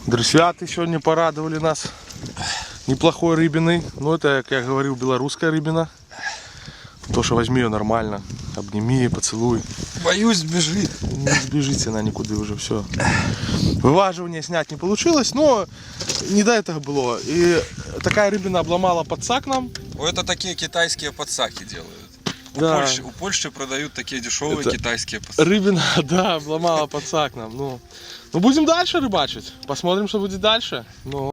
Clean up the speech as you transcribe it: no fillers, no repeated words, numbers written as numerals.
Друзья, сегодня порадовали нас неплохой рыбиной. Ну, это, как я говорил, белорусская рыбина. То, что возьми ее нормально, обними, поцелуй. Боюсь, сбежит. Не сбежите она никуда уже, все. Вываживание снять не получилось, но не до этого было. И такая рыбина обломала подсак нам. Это такие китайские подсаки делают. Да. У Польши продают такие дешевые Это китайские подсаки. Рыбина, да, обломала подсак нам. Ну, будем дальше рыбачить. Посмотрим, что будет дальше. Ну.